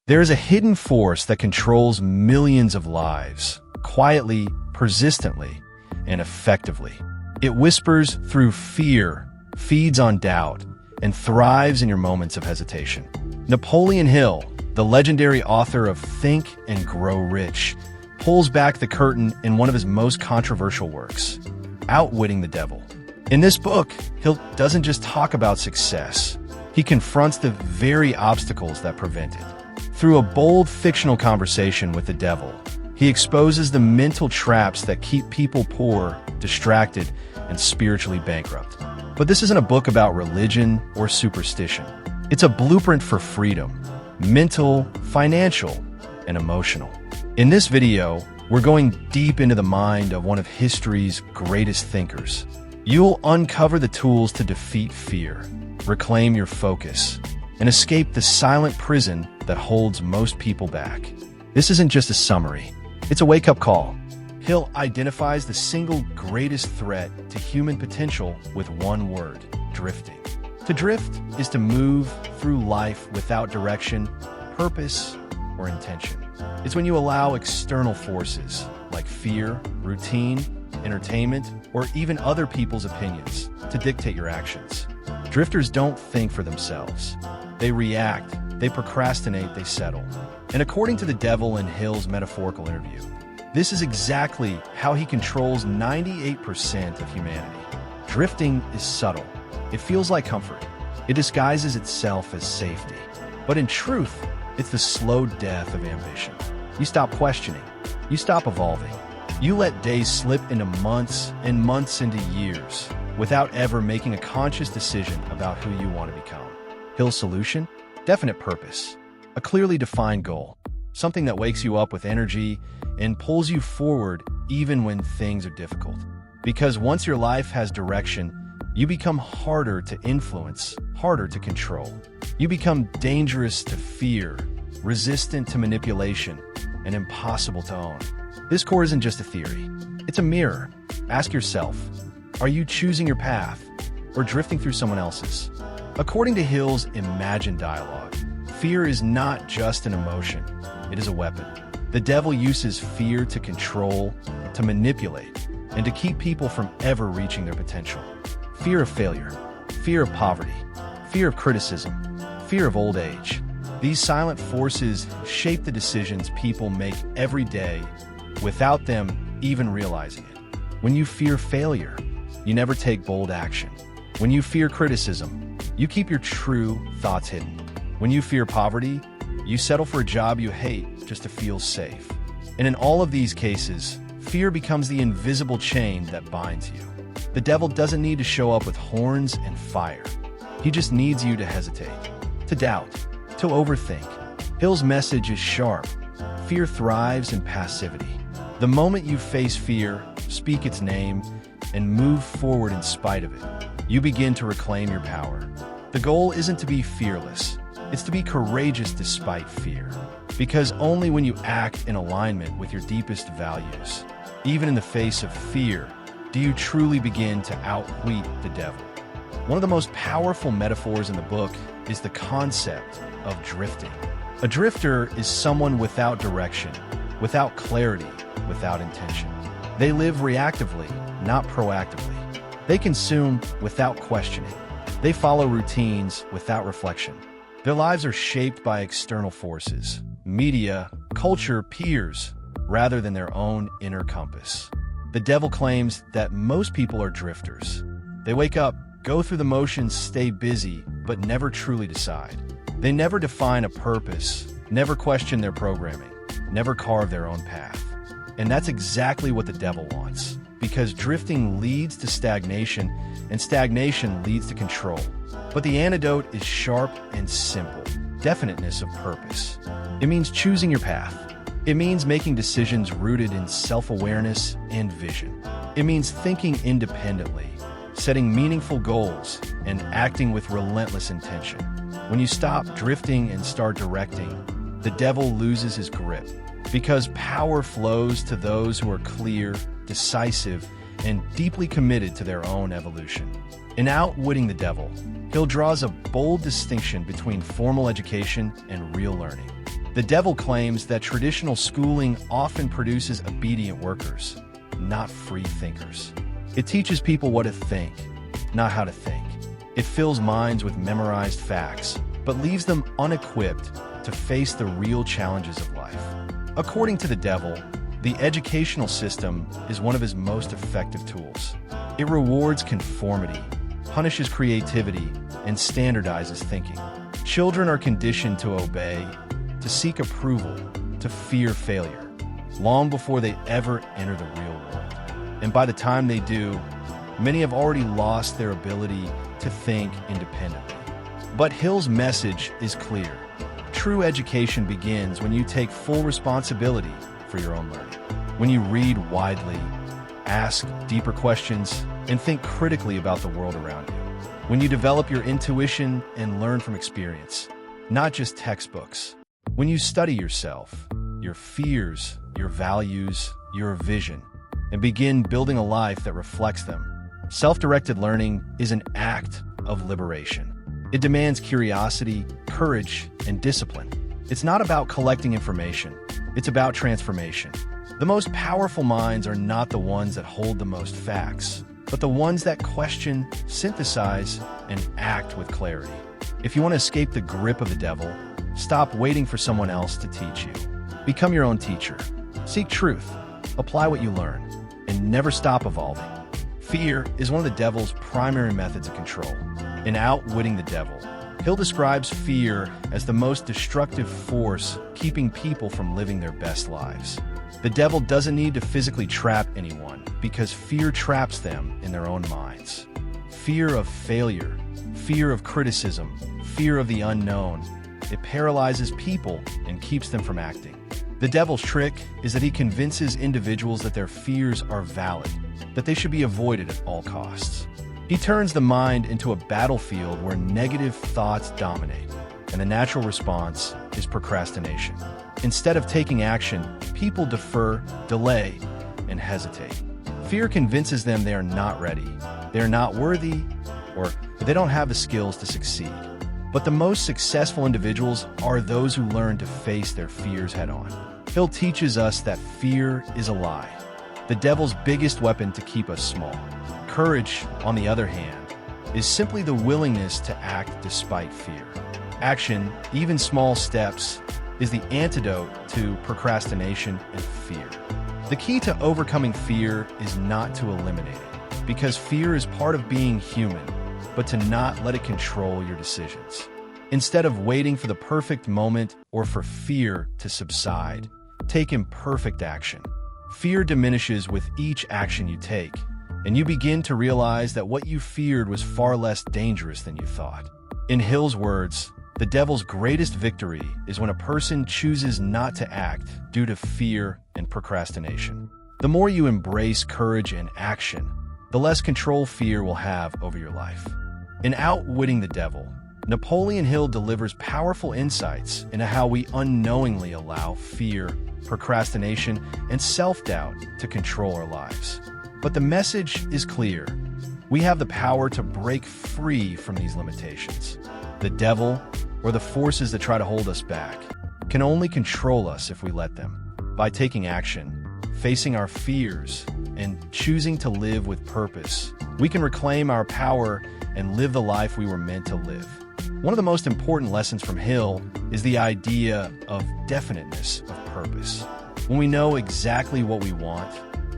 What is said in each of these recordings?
There is a hidden force that controls millions of lives, quietly, persistently, and effectively. It whispers through fear, feeds on doubt, and thrives in your moments of hesitation. Napoleon Hill, the legendary author of Think and Grow Rich, pulls back the curtain in one of his most controversial works, Outwitting the Devil. In this book, Hill doesn't just talk about success. He confronts the very obstacles that prevent it. Through a bold fictional conversation with the devil, he exposes the mental traps that keep people poor, distracted, and spiritually bankrupt. But this isn't a book about religion or superstition. It's a blueprint for freedom, mental, financial, and emotional. In this video, we're going deep into the mind of one of history's greatest thinkers. You'll uncover the tools to defeat fear, reclaim your focus, and escape the silent prison that holds most people back. This isn't just a summary. It's a wake-up call. Hill identifies the single greatest threat to human potential with one word: drifting. To drift is to move through life without direction, purpose, or intention. It's when you allow external forces like fear, routine, entertainment, or even other people's opinions to dictate your actions. Drifters don't think for themselves. They react, they procrastinate, they settle. And according to the devil in Hill's metaphorical interview, this is exactly how he controls 98% of humanity. Drifting is subtle. It feels like comfort. It disguises itself as safety. But in truth, it's the slow death of ambition. You stop questioning. You stop evolving. You let days slip into months and months into years without ever making a conscious decision about who you want to become. Hill's solution? Definite purpose. A clearly defined goal. Something that wakes you up with energy and pulls you forward even when things are difficult. Because once your life has direction, you become harder to influence, harder to control. You become dangerous to fear, resistant to manipulation, and impossible to own. This core isn't just a theory. It's a mirror. Ask yourself, are you choosing your path or drifting through someone else's? According to Hill's imagined dialogue, fear is not just an emotion. It is a weapon. The devil uses fear to control, to manipulate, and to keep people from ever reaching their potential. Fear of failure, fear of poverty, fear of criticism, fear of old age. These silent forces shape the decisions people make every day without them even realizing it. When you fear failure, you never take bold action. When you fear criticism, you keep your true thoughts hidden. When you fear poverty, you settle for a job you hate just to feel safe. And in all of these cases, fear becomes the invisible chain that binds you. The devil doesn't need to show up with horns and fire. He just needs you to hesitate, to doubt, to overthink. Hill's message is sharp. Fear thrives in passivity. The moment you face fear, speak its name, and move forward in spite of it, you begin to reclaim your power. The goal isn't to be fearless. It's to be courageous despite fear. Because only when you act in alignment with your deepest values, even in the face of fear, do you truly begin to outwit the devil. One of the most powerful metaphors in the book is the concept of drifting. A drifter is someone without direction, without clarity, without intention. They live reactively, not proactively. They consume without questioning. They follow routines without reflection. Their lives are shaped by external forces, media, culture, peers, rather than their own inner compass. The devil claims that most people are drifters. They wake up, go through the motions, stay busy, but never truly decide. They never define a purpose, never question their programming, never carve their own path. And that's exactly what the devil wants, because drifting leads to stagnation, and stagnation leads to control. But the antidote is sharp and simple: definiteness of purpose. It means choosing your path. It means making decisions rooted in self-awareness and vision. It means thinking independently, setting meaningful goals, and acting with relentless intention. When you stop drifting and start directing, the devil loses his grip, because power flows to those who are clear, decisive, and deeply committed to their own evolution. In Outwitting the Devil, Hill draws a bold distinction between formal education and real learning. The devil claims that traditional schooling often produces obedient workers, not free thinkers. It teaches people what to think, not how to think. It fills minds with memorized facts, but leaves them unequipped to face the real challenges of life. According to the devil, the educational system is one of his most effective tools. It rewards conformity, punishes creativity, and standardizes thinking. Children are conditioned to obey, to seek approval, to fear failure, long before they ever enter the real world. And by the time they do, many have already lost their ability to think independently. But Hill's message is clear. True education begins when you take full responsibility for your own learning. When you read widely, ask deeper questions, and think critically about the world around you. When you develop your intuition and learn from experience, not just textbooks. When you study yourself, your fears, your values, your vision, and begin building a life that reflects them. Self-directed learning is an act of liberation. It demands curiosity, courage, and discipline. It's not about collecting information. It's about transformation. The most powerful minds are not the ones that hold the most facts, but the ones that question, synthesize, and act with clarity. If you want to escape the grip of the devil, stop waiting for someone else to teach you. Become your own teacher. Seek truth, apply what you learn, and never stop evolving. Fear is one of the devil's primary methods of control. In Outwitting the Devil, Hill describes fear as the most destructive force keeping people from living their best lives. The devil doesn't need to physically trap anyone because fear traps them in their own minds. Fear of failure, fear of criticism, fear of the unknown. It paralyzes people and keeps them from acting. The devil's trick is that he convinces individuals that their fears are valid, that they should be avoided at all costs. He turns the mind into a battlefield where negative thoughts dominate, and the natural response is procrastination. Instead of taking action, people defer, delay, and hesitate. Fear convinces them they are not ready, they are not worthy, or that they don't have the skills to succeed. But the most successful individuals are those who learn to face their fears head-on. Hill teaches us that fear is a lie, the devil's biggest weapon to keep us small. Courage, on the other hand, is simply the willingness to act despite fear. Action, even small steps, is the antidote to procrastination and fear. The key to overcoming fear is not to eliminate it, because fear is part of being human, but to not let it control your decisions. Instead of waiting for the perfect moment or for fear to subside, take imperfect action. Fear diminishes with each action you take, and you begin to realize that what you feared was far less dangerous than you thought. In Hill's words, the devil's greatest victory is when a person chooses not to act due to fear and procrastination. The more you embrace courage and action, the less control fear will have over your life. In Outwitting the Devil, Napoleon Hill delivers powerful insights into how we unknowingly allow fear, procrastination, and self-doubt to control our lives. But the message is clear. We have the power to break free from these limitations. The devil, or the forces that try to hold us back, can only control us if we let them. By taking action, facing our fears, and choosing to live with purpose, we can reclaim our power and live the life we were meant to live. One of the most important lessons from Hill is the idea of definiteness of purpose. When we know exactly what we want,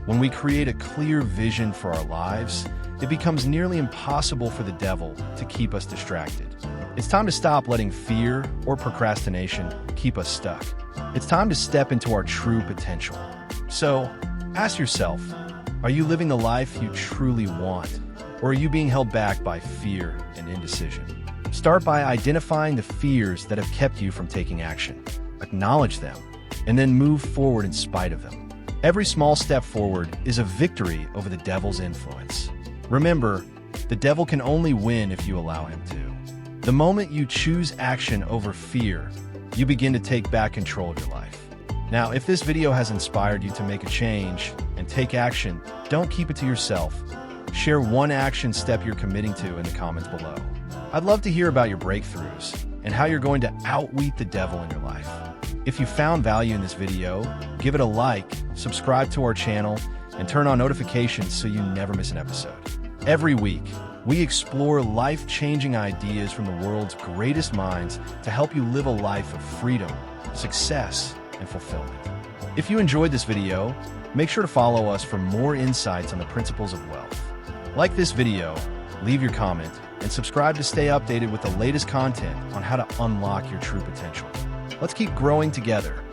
when we create a clear vision for our lives, it becomes nearly impossible for the devil to keep us distracted. It's time to stop letting fear or procrastination keep us stuck. It's time to step into our true potential. So, ask yourself, are you living the life you truly want, or are you being held back by fear and indecision? Start by identifying the fears that have kept you from taking action. Acknowledge them, and then move forward in spite of them. Every small step forward is a victory over the devil's influence. Remember, the devil can only win if you allow him to. The moment you choose action over fear, you begin to take back control of your life. Now, if this video has inspired you to make a change and take action, don't keep it to yourself. Share one action step you're committing to in the comments below. I'd love to hear about your breakthroughs and how you're going to outwit the devil in your life. If you found value in this video, give it a like, subscribe to our channel, and turn on notifications so you never miss an episode. Every week, we explore life-changing ideas from the world's greatest minds to help you live a life of freedom, success, and fulfillment. If you enjoyed this video, make sure to follow us for more insights on the principles of wealth. Like this video, leave your comment, and subscribe to stay updated with the latest content on how to unlock your true potential. Let's keep growing together.